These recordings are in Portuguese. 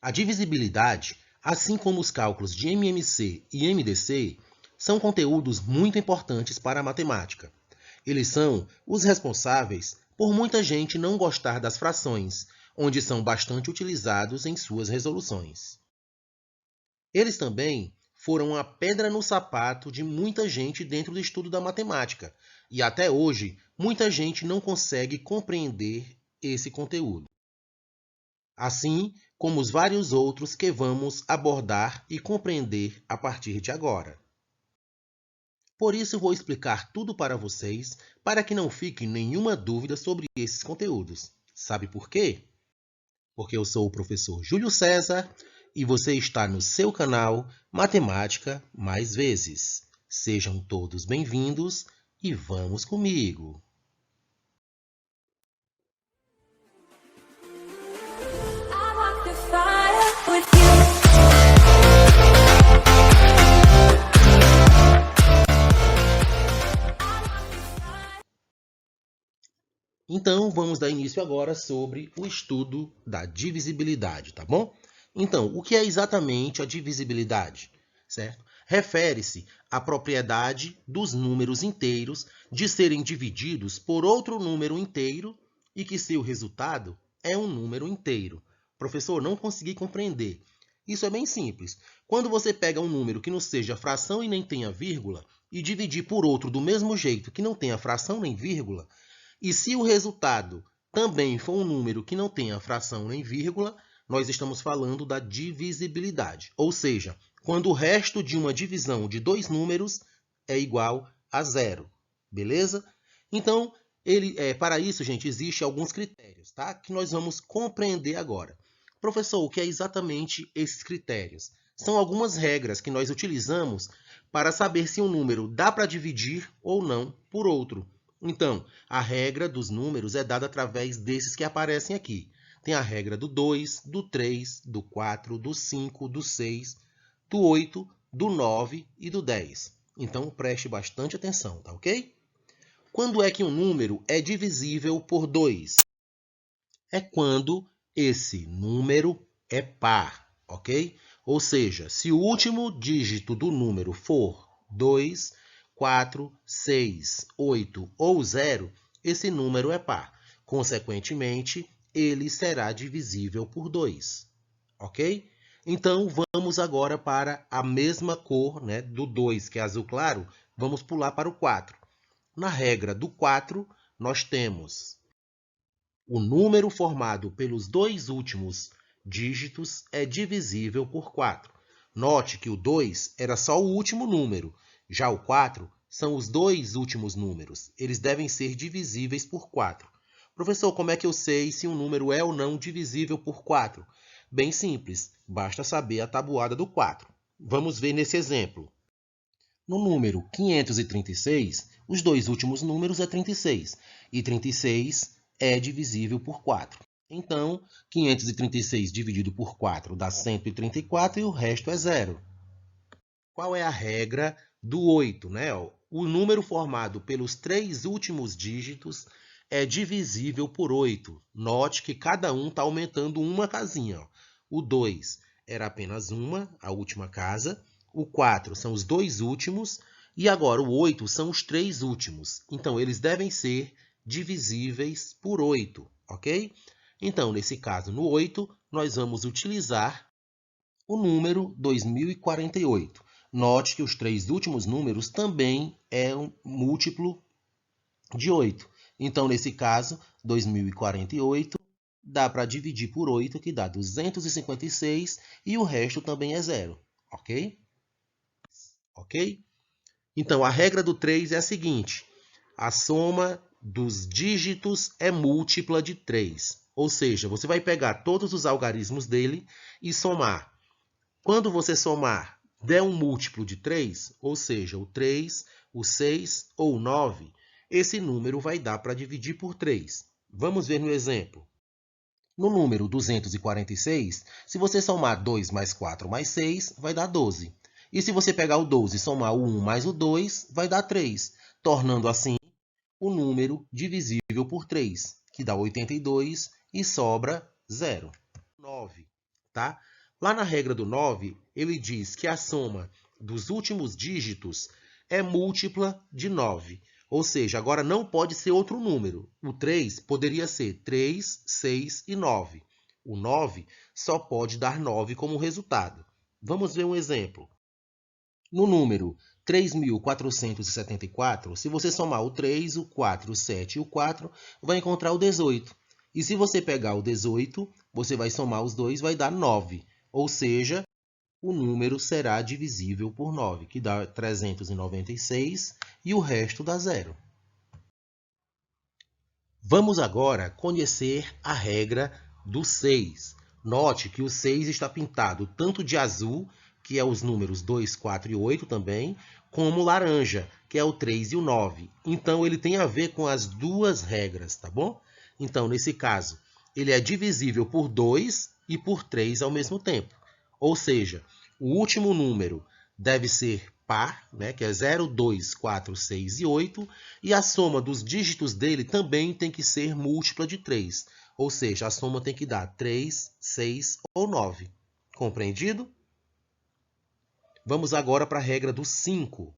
A divisibilidade, assim como os cálculos de MMC e MDC, são conteúdos muito importantes para a matemática. Eles são os responsáveis por muita gente não gostar das frações, onde são bastante utilizados em suas resoluções. Eles também foram a pedra no sapato de muita gente dentro do estudo da matemática, e até hoje muita gente não consegue compreender esse conteúdo. Assim como os vários outros que vamos abordar e compreender a partir de agora. Por isso vou explicar tudo para vocês, para que não fique nenhuma dúvida sobre esses conteúdos. Sabe por quê? Porque eu sou o professor Júlio César e você está no seu canal Matemática Mais Vezes. Sejam todos bem-vindos e vamos comigo! Então, vamos dar início agora sobre o estudo da divisibilidade, tá bom? Então, o que é exatamente a divisibilidade? Certo? Refere-se à propriedade dos números inteiros de serem divididos por outro número inteiro e que seu resultado é um número inteiro. Professor, não consegui compreender. Isso é bem simples. Quando você pega um número que não seja fração e nem tenha vírgula e dividir por outro do mesmo jeito que não tenha fração nem vírgula, e se o resultado também for um número que não tenha fração nem vírgula, nós estamos falando da divisibilidade. Ou seja, quando o resto de uma divisão de dois números é igual a zero. Beleza? Então, para isso, gente, existem alguns critérios, tá? Que nós vamos compreender agora. Professor, o que é exatamente esses critérios? São algumas regras que nós utilizamos para saber se um número dá para dividir ou não por outro. Então, a regra dos números é dada através desses que aparecem aqui. Tem a regra do 2, do 3, do 4, do 5, do 6, do 8, do 9 e do 10. Então, preste bastante atenção, tá ok? Quando é que um número é divisível por 2? É quando esse número é par, ok? Ou seja, se o último dígito do número for 2, 4, 6, 8 ou 0, esse número é par. Consequentemente, ele será divisível por 2. Ok? Então, vamos agora para a mesma cor, né, do 2, que é azul claro. Vamos pular para o 4. Na regra do 4, nós temos o número formado pelos dois últimos dígitos é divisível por 4. Note que o 2 era só o último número. Já o 4 são os dois últimos números. Eles devem ser divisíveis por 4. Professor, como é que eu sei se um número é ou não divisível por 4? Bem simples, basta saber a tabuada do 4. Vamos ver nesse exemplo. No número 536, os dois últimos números é 36. E 36 é divisível por 4. Então, 536 dividido por 4 dá 134 e o resto é zero. Qual é a regra do 8? Né? O número formado pelos três últimos dígitos é divisível por 8. Note que cada um está aumentando uma casinha. O 2 era apenas uma, a última casa. O 4 são os dois últimos. E agora o 8 são os três últimos. Então, eles devem ser divisíveis por 8, ok? Então, nesse caso, no 8, nós vamos utilizar o número 2048. Note que os três últimos números também é um múltiplo de 8. Então, nesse caso, 2048 dá para dividir por 8, que dá 256, e o resto também é zero, ok? Ok? Então, a regra do 3 é a seguinte: a soma dos dígitos é múltipla de 3. Ou seja, você vai pegar todos os algarismos dele e somar. Quando você somar, der um múltiplo de 3, ou seja, o 3, o 6 ou o 9, esse número vai dar para dividir por 3. Vamos ver no exemplo. No número 246, se você somar 2 mais 4 mais 6, vai dar 12. E se você pegar o 12 e somar o 1 mais o 2, vai dar 3, tornando assim o número divisível por 3, que dá 82 e sobra 0. 9, tá? Lá na regra do 9, ele diz que a soma dos últimos dígitos é múltipla de 9. Ou seja, agora não pode ser outro número. O 3 poderia ser 3, 6 e 9. O 9 só pode dar 9 como resultado. Vamos ver um exemplo. No número 3.474, se você somar o 3, o 4, o 7 e o 4, vai encontrar o 18. E se você pegar o 18, você vai somar os dois, vai dar 9. Ou seja, o número será divisível por 9, que dá 396, e o resto dá 0. Vamos agora conhecer a regra do 6. Note que o 6 está pintado tanto de azul, que é os números 2, 4 e 8 também, como laranja, que é o 3 e o 9. Então, ele tem a ver com as duas regras, tá bom? Então, nesse caso, ele é divisível por 2 e por 3 ao mesmo tempo. Ou seja, o último número deve ser par, né, que é 0, 2, 4, 6 e 8, e a soma dos dígitos dele também tem que ser múltipla de 3, ou seja, a soma tem que dar 3, 6 ou 9. Compreendido? Vamos agora para a regra do 5.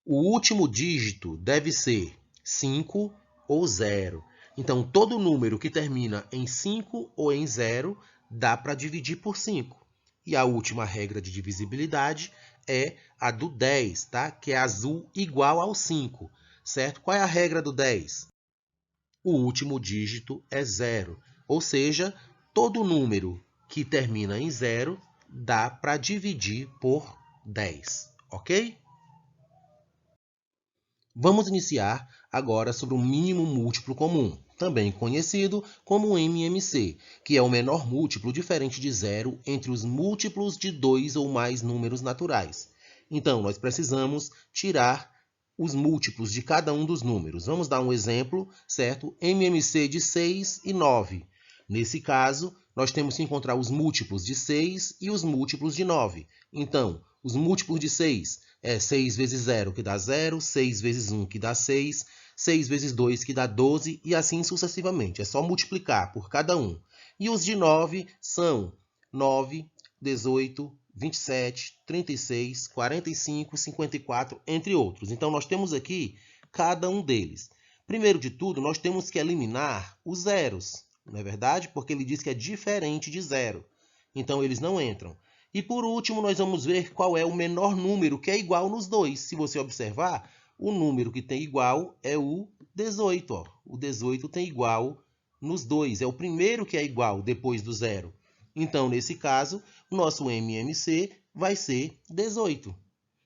O último dígito deve ser 5 ou 0. Então, todo número que termina em 5 ou em 0 dá para dividir por 5. E a última regra de divisibilidade é a do 10, tá? Que é azul igual ao 5, certo? Qual é a regra do 10? O último dígito é 0, ou seja, todo número que termina em 0 dá para dividir por 10, ok? Vamos iniciar agora sobre o mínimo múltiplo comum, também conhecido como MMC, que é o menor múltiplo diferente de zero entre os múltiplos de 2 ou mais números naturais. Então, nós precisamos tirar os múltiplos de cada um dos números. Vamos dar um exemplo, certo? MMC de 6 e 9. Nesse caso, nós temos que encontrar os múltiplos de 6 e os múltiplos de 9. Então, os múltiplos de 6 é 6 vezes 0, que dá 0, 6 vezes 1, que dá 6, 6 vezes 2, que dá 12, e assim sucessivamente. É só multiplicar por cada um. E os de 9 são 9, 18, 27, 36, 45, 54, entre outros. Então, nós temos aqui cada um deles. Primeiro de tudo, nós temos que eliminar os zeros, não é verdade? Porque ele diz que é diferente de zero. Então, eles não entram. E por último, nós vamos ver qual é o menor número que é igual nos dois. Se você observar, o número que tem igual é o 18. Ó. O 18 tem igual nos dois. É o primeiro que é igual depois do zero. Então, nesse caso, o nosso MMC vai ser 18,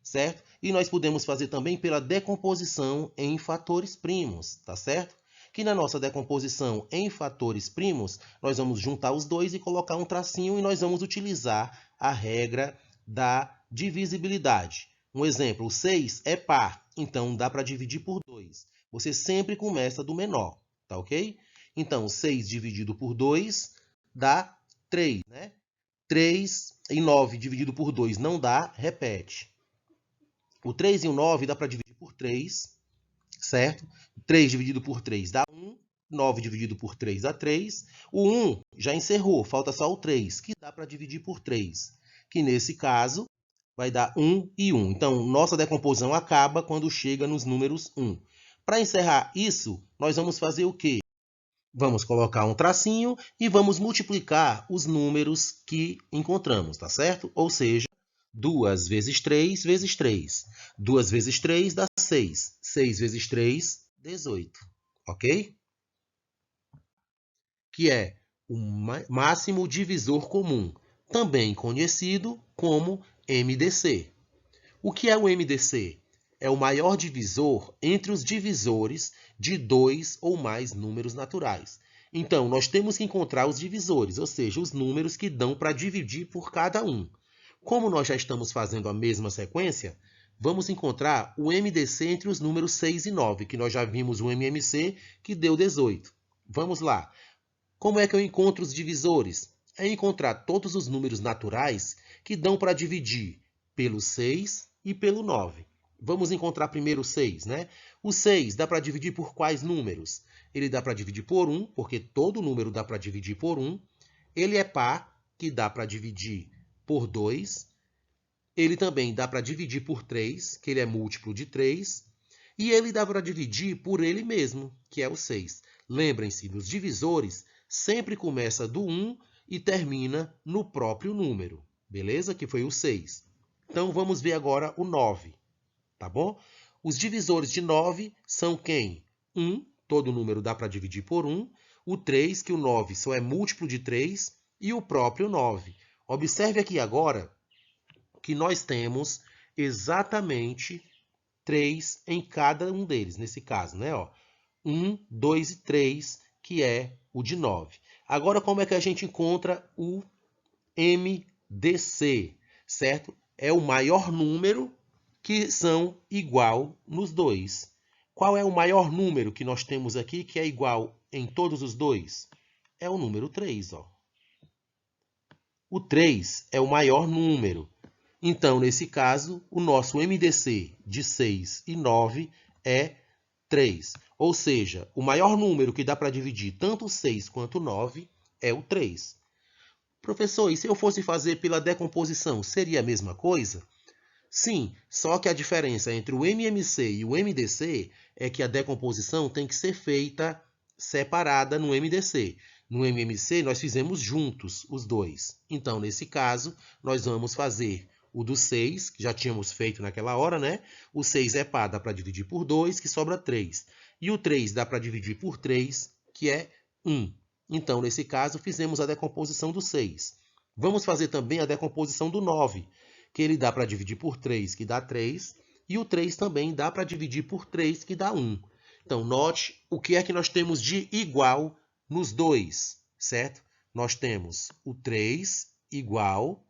certo? E nós podemos fazer também pela decomposição em fatores primos, tá certo? Que na nossa decomposição em fatores primos, nós vamos juntar os dois e colocar um tracinho e nós vamos utilizar a regra da divisibilidade. Um exemplo, o 6 é par, então dá para dividir por 2. Você sempre começa do menor, tá ok? Então, 6 dividido por 2 dá 3, né? 3 e 9 dividido por 2 não dá, repete. O 3 e o 9 dá para dividir por 3, certo? 3 dividido por 3 dá 1, 9 dividido por 3 dá 3. O 1 já encerrou, falta só o 3, que dá para dividir por 3, que nesse caso vai dar 1 e 1. Então, nossa decomposição acaba quando chega nos números 1. Para encerrar isso, nós vamos fazer o quê? Vamos colocar um tracinho e vamos multiplicar os números que encontramos, tá certo? Ou seja, 2 vezes 3 vezes 3. 2 vezes 3 dá 6. 6 vezes 3, 18. Ok? Que é o máximo divisor comum, também conhecido como MDC. O que é o MDC? É o maior divisor entre os divisores de 2 ou mais números naturais. Então, nós temos que encontrar os divisores, ou seja, os números que dão para dividir por cada um. Como nós já estamos fazendo a mesma sequência, vamos encontrar o MDC entre os números 6 e 9, que nós já vimos o MMC, que deu 18. Vamos lá. Como é que eu encontro os divisores? É encontrar todos os números naturais que dão para dividir pelo 6 e pelo 9. Vamos encontrar primeiro o 6, né? O 6 dá para dividir por quais números? Ele dá para dividir por 1, porque todo número dá para dividir por 1. Ele é par, que dá para dividir por 2. Ele também dá para dividir por 3, que ele é múltiplo de 3. E ele dá para dividir por ele mesmo, que é o 6. Lembrem-se, nos divisores, sempre começa do 1 e termina no próprio número. Beleza? Que foi o 6. Então, vamos ver agora o 9. Tá bom? Os divisores de 9 são quem? 1, todo número dá para dividir por 1. O 3, que o 9 só é múltiplo de 3. E o próprio 9. Observe aqui agora que nós temos exatamente 3 em cada um deles, nesse caso, né? 1, 2 e 3, que é o de 9. Agora, como é que a gente encontra o MDC, certo? É o maior número que são igual nos dois. Qual é o maior número que nós temos aqui que é igual em todos os dois? É o número 3, ó. O 3 é o maior número. Então, nesse caso, o nosso MDC de 6 e 9 é 3. Ou seja, o maior número que dá para dividir tanto o 6 quanto o 9 é o 3. Professor, e se eu fosse fazer pela decomposição, seria a mesma coisa? Sim, só que a diferença entre o MMC e o MDC é que a decomposição tem que ser feita separada no MDC. No MMC, nós fizemos juntos os dois. Então, nesse caso, nós vamos fazer o do 6, que já tínhamos feito naquela hora, né? O 6 é par, dá para dividir por 2, que sobra 3. E o 3 dá para dividir por 3, que é 1. Então, nesse caso, fizemos a decomposição do 6. Vamos fazer também a decomposição do 9, que ele dá para dividir por 3, que dá 3. E o 3 também dá para dividir por 3, que dá 1. Então, note o que é que nós temos de igual nos dois, certo? Nós temos o 3 igual,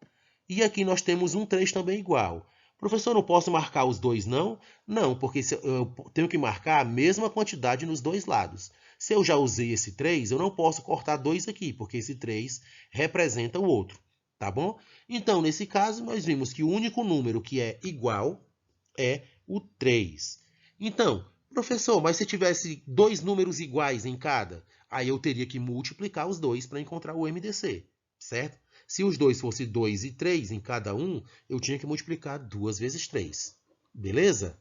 e aqui nós temos um 3 também igual. Professor, não posso marcar os dois, não? Não, porque eu tenho que marcar a mesma quantidade nos dois lados. Se eu já usei esse 3, eu não posso cortar 2 aqui, porque esse 3 representa o outro, tá bom? Então, nesse caso, nós vimos que o único número que é igual é o 3. Então, professor, mas se tivesse dois números iguais em cada, aí eu teria que multiplicar os dois para encontrar o MDC, certo? Se os dois fossem 2 e 3 em cada um, eu tinha que multiplicar 2 vezes 3. Beleza?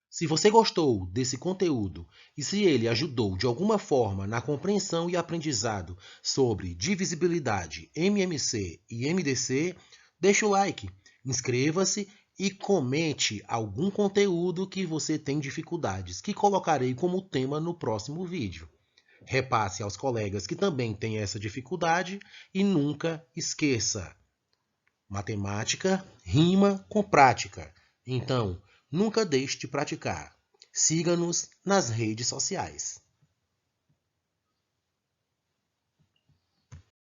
Se você gostou desse conteúdo e se ele ajudou de alguma forma na compreensão e aprendizado sobre divisibilidade, MMC e MDC, deixe o like, inscreva-se e comente algum conteúdo que você tem dificuldades, que colocarei como tema no próximo vídeo. Repasse aos colegas que também têm essa dificuldade e nunca esqueça: matemática rima com prática. Então, nunca deixe de praticar. Siga-nos nas redes sociais.